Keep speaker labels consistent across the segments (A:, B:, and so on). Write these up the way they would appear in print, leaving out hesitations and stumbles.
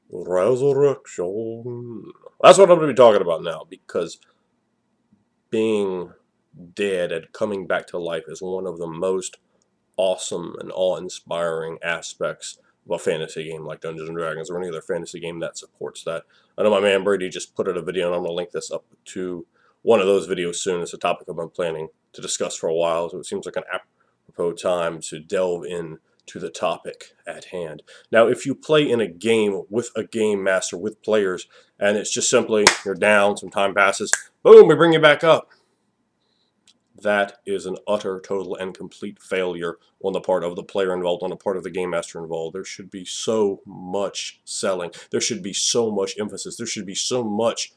A: Resurrection. That's what I'm going to be talking about now, because being dead and coming back to life is one of the most awesome and awe-inspiring aspects of a fantasy game like Dungeons and Dragons or any other fantasy game that supports that. I know my man Brady just put out a video, and I'm going to link this up to one of those videos soon. It's a topic I've been planning to discuss for a while, so it seems like an apropos time to delve in to the topic at hand. Now, if you play in a game with a game master, with players, and it's just simply you're down, some time passes, boom, we bring you back up, that is an utter, total, and complete failure on the part of the player involved, on the part of the game master involved. There should be so much selling. There should be so much emphasis. There should be so much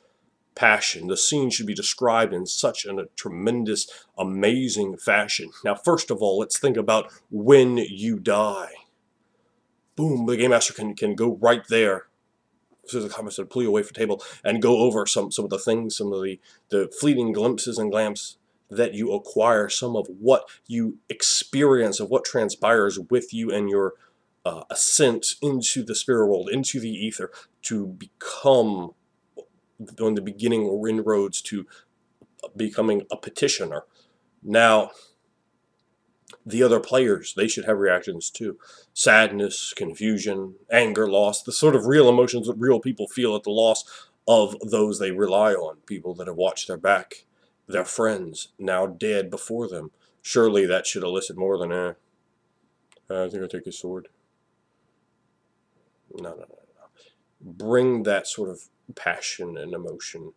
A: passion. The scene should be described in such a tremendous, amazing fashion. Now, first of all, let's think about when you die. Boom, the game master can go right there. So the comments said, pull you away from the table and go over some of the things, some of the fleeting glimpses and glamps that you acquire, some of what you experience, of what transpires with you and your ascent into the spirit world, into the ether, to become, on the beginning or inroads to becoming a petitioner. Now, the other players, they should have reactions too. Sadness, confusion, anger, loss, the sort of real emotions that real people feel at the loss of those they rely on, people that have watched their back, their friends, now dead before them. Surely that should elicit more than, I think I'll take his sword. No. Bring that sort of passion and emotion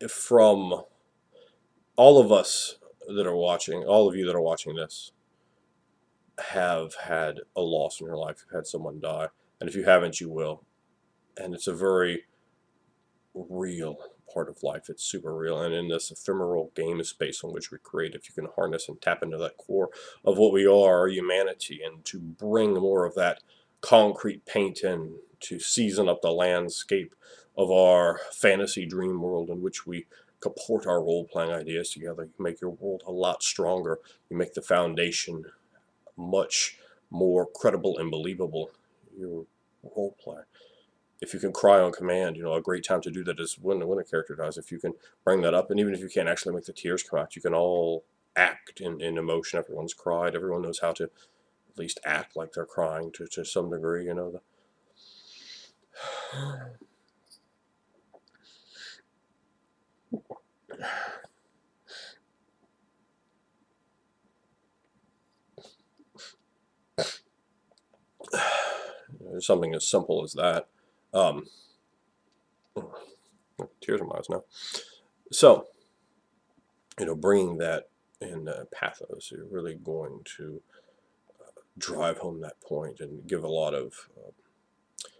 A: from all of us that are watching, all of you that are watching this, have had a loss in your life. You've had someone die. And if you haven't, you will. And it's a very real part of life. It's super real. And in this ephemeral game space in which we create, if you can harness and tap into that core of what we are, our humanity, and to bring more of that concrete paint in to season up the landscape of our fantasy dream world in which we comport our role-playing ideas together, you make your world a lot stronger. You make the foundation much more credible and believable. Your role play. If you can cry on command, a great time to do that is when a character dies. If you can bring that up, and even if you can't actually make the tears come out, you can all act in emotion. Everyone's cried. Everyone knows how to at least act like they're crying to some degree. Something as simple as that. Tears in my eyes now. So, bringing that in pathos, you're really going to drive home that point and give a lot of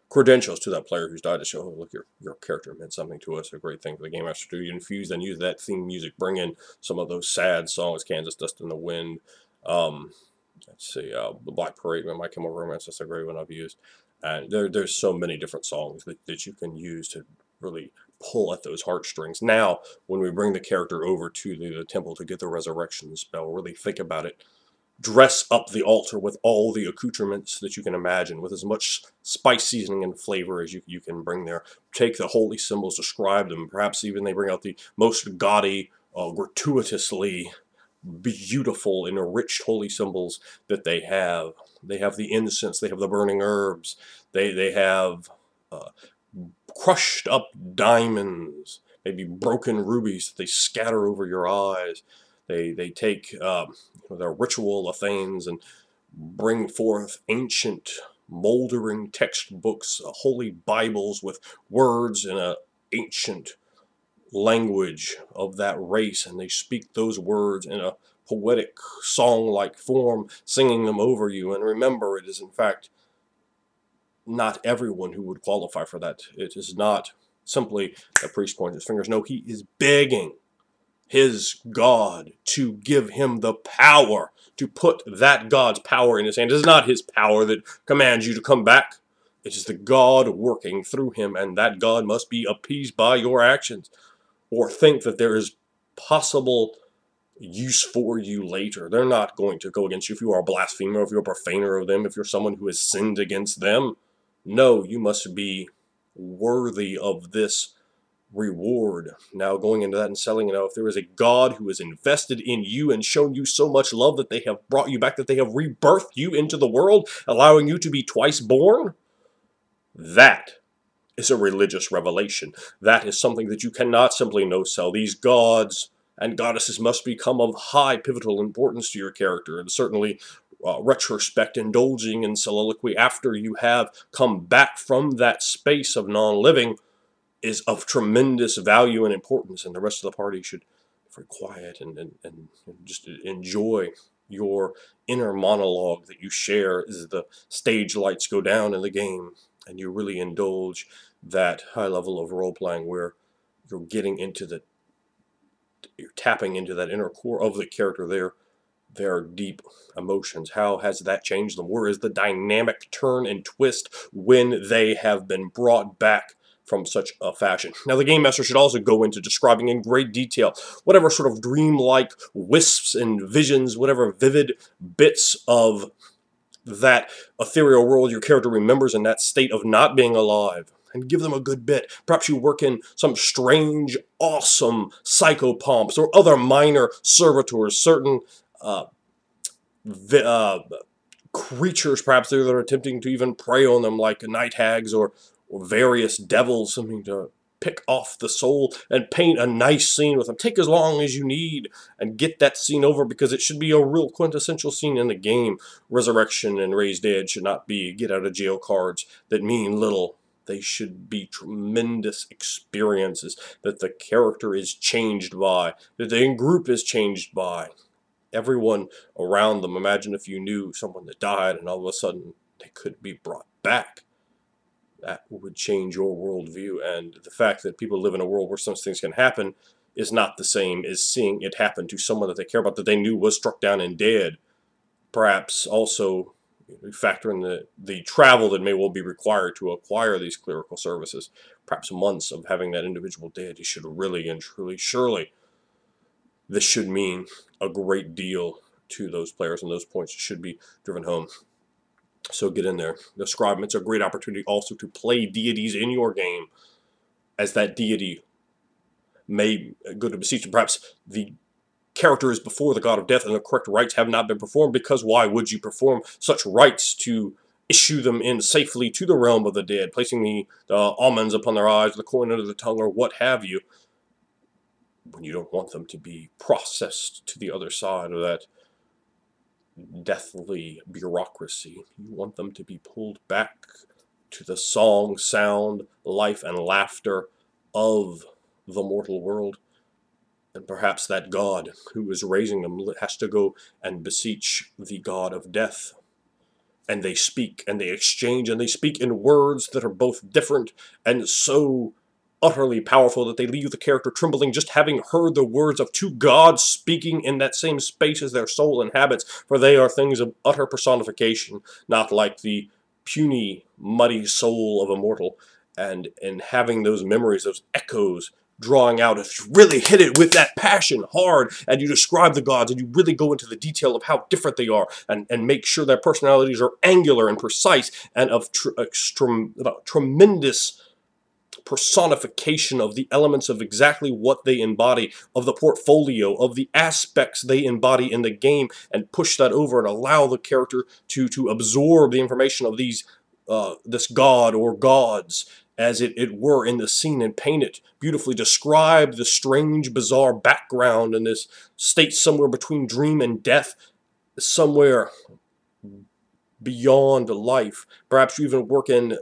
A: credentials to that player who's died to show, oh, look, your character meant something to us, a great thing for the game master to do. You infuse and use that theme music, bring in some of those sad songs, Kansas Dust in the Wind, let's see, The Black Parade, My Chemical Romance, that's a great one I've used. And there's so many different songs that you can use to really pull at those heartstrings. Now, when we bring the character over to the temple to get the resurrection spell, really think about it. Dress up the altar with all the accoutrements that you can imagine, with as much spice, seasoning, and flavor as you can bring there. Take the holy symbols, describe them. Perhaps even they bring out the most gaudy, gratuitously beautiful and rich holy symbols that they have. They have the incense, they have the burning herbs, they have crushed up diamonds, maybe broken rubies that they scatter over your eyes. They take their ritual things and bring forth ancient moldering textbooks, holy Bibles with words in an ancient language of that race, and they speak those words in a poetic song-like form, singing them over you. And remember, it is in fact not everyone who would qualify for that. It is not simply a priest pointing his fingers. No, he is begging his God to give him the power, to put that God's power in his hand. It is not his power that commands you to come back. It is the God working through him, and that God must be appeased by your actions, or think that there is possible use for you later. They're not going to go against you if you are a blasphemer, if you're a profaner of them, if you're someone who has sinned against them. No, you must be worthy of this reward. Now going into that and selling, if there is a God who is invested in you and shown you so much love that they have brought you back, that they have rebirthed you into the world, allowing you to be twice born, that is a religious revelation. That is something that you cannot simply no-sell. These gods and goddesses must become of high pivotal importance to your character, and certainly retrospect, indulging in soliloquy after you have come back from that space of non-living is of tremendous value and importance, and the rest of the party should be very quiet and just enjoy your inner monologue that you share as the stage lights go down in the game, and you really indulge that high level of role-playing where you're getting into you're tapping into that inner core of the character, their deep emotions. How has that changed them? Where is the dynamic turn and twist when they have been brought back from such a fashion? Now, the Game Master should also go into describing in great detail whatever sort of dreamlike wisps and visions, whatever vivid bits of that ethereal world your character remembers in that state of not being alive, and give them a good bit. Perhaps you work in some strange, awesome psychopomps or other minor servitors, certain creatures perhaps that are attempting to even prey on them, like night hags or various devils, something to pick off the soul, and paint a nice scene with them. Take as long as you need and get that scene over, because it should be a real quintessential scene in the game. Resurrection and Raise Dead should not be get out of jail cards that mean little. They should be tremendous experiences that the character is changed by, that the group is changed by. Everyone around them. Imagine if you knew someone that died and all of a sudden they could be brought back. That would change your worldview, and the fact that people live in a world where some things can happen is not the same as seeing it happen to someone that they care about, that they knew was struck down and dead. Perhaps also factor in the travel that may well be required to acquire these clerical services. Perhaps months of having that individual dead. You should really and truly, surely, this should mean a great deal to those players, and those points should be driven home. So get in there. Describe them. It's a great opportunity also to play deities in your game, as that deity may go to beseech. Perhaps the character is before the god of death and the correct rites have not been performed, because why would you perform such rites to issue them in safely to the realm of the dead, placing the almonds upon their eyes, the coin under the tongue, or what have you, when you don't want them to be processed to the other side of that deathly bureaucracy? You want them to be pulled back to the song, sound, life, and laughter of the mortal world. And perhaps that god who is raising them has to go and beseech the god of death. And they speak, and they exchange, and they speak in words that are both different and so utterly powerful that they leave the character trembling just having heard the words of two gods speaking in that same space as their soul inhabits, for they are things of utter personification, not like the puny, muddy soul of a mortal. And having those memories, those echoes, drawing out, if you really hit it with that passion hard, and you describe the gods, and you really go into the detail of how different they are, and make sure their personalities are angular and precise, and of tremendous personification of the elements of exactly what they embody, of the portfolio, of the aspects they embody in the game, and push that over and allow the character to absorb the information of these this god or gods, as it were, in the scene, and paint it beautifully. Describe the strange, bizarre background in this state somewhere between dream and death, somewhere beyond life. Perhaps you even work in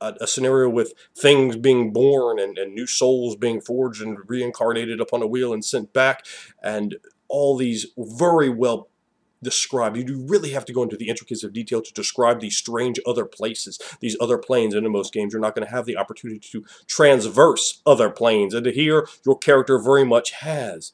A: a scenario with things being born and new souls being forged and reincarnated upon a wheel and sent back, and all these very well described. You do really have to go into the intricacies of detail to describe these strange other places, these other planes, and in most games you're not going to have the opportunity to transverse other planes, and here your character very much has.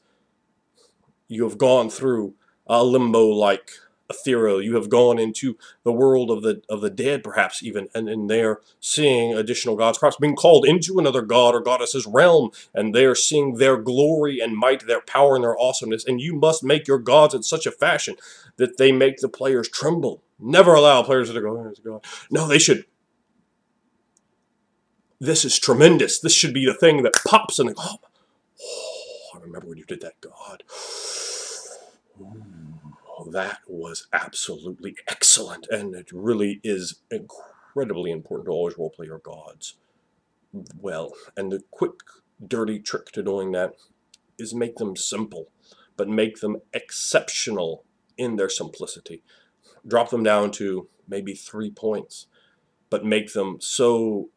A: You have gone through a limbo-like ethereal. You have gone into the world of the dead, perhaps even, and in there seeing additional gods, perhaps being called into another god or goddess's realm, and they're seeing their glory and might, their power and their awesomeness, and you must make your gods in such a fashion that they make the players tremble. Never allow players to go, "Oh, there's a god." No, they should this is tremendous. This should be the thing that pops and oh, I remember when you did that, God. Ooh, that was absolutely excellent, and it really is incredibly important to always roleplay your gods well. And the quick, dirty trick to doing that is make them simple, but make them exceptional in their simplicity. Drop them down to maybe 3 points, but make them so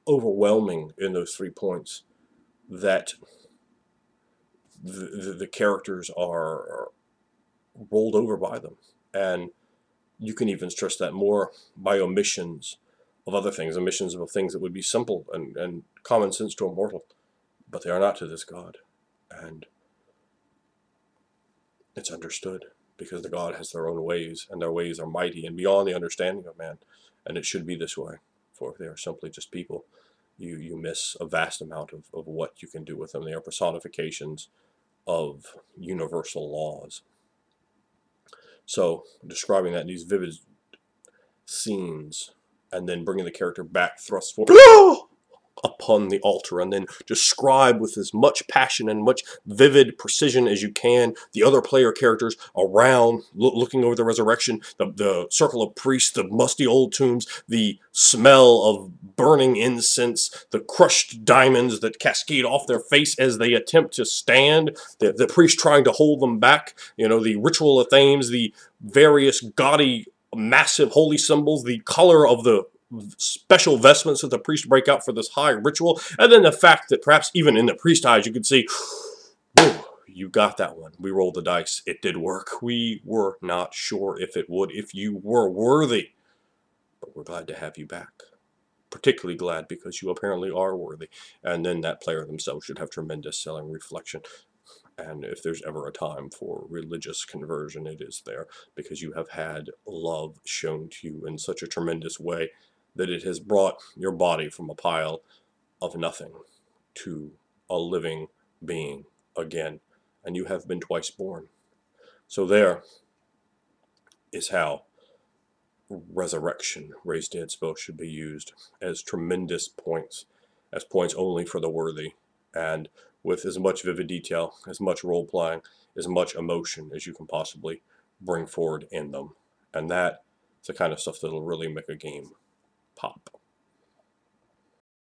A: overwhelming in those 3 points that the characters are rolled over by them. And you can even stress that more by omissions of other things, omissions of things that would be simple and common sense to a mortal, but they are not to this god. And it's understood because the god has their own ways, and their ways are mighty and beyond the understanding of man. And it should be this way, for if they are simply just people, you miss a vast amount of what you can do with them. They are personifications of universal laws. So describing that in these vivid scenes, and then bringing the character back, thrust forward upon the altar, and then describe with as much passion and much vivid precision as you can the other player characters around, looking over the resurrection, the circle of priests, the musty old tombs, the smell of burning incense, the crushed diamonds that cascade off their face as they attempt to stand, the priest trying to hold them back, you know, the ritual of themes, the various gaudy, massive holy symbols, the color of the special vestments that the priest break out for this high ritual, and then the fact that perhaps even in the priest eyes you could see, oh, you got that one. We rolled the dice. It did work. We were not sure if it would, if you were worthy, but we're glad to have you back. Particularly glad because you apparently are worthy. And then that player themselves should have tremendous self-reflection. And if there's ever a time for religious conversion, it is there, because you have had love shown to you in such a tremendous way that it has brought your body from a pile of nothing to a living being again, and you have been twice born. So there is how resurrection, raise dead spells should be used, as tremendous points, as points only for the worthy, and with as much vivid detail, as much role-playing, as much emotion as you can possibly bring forward in them. And that is the kind of stuff that'll really make a game pop.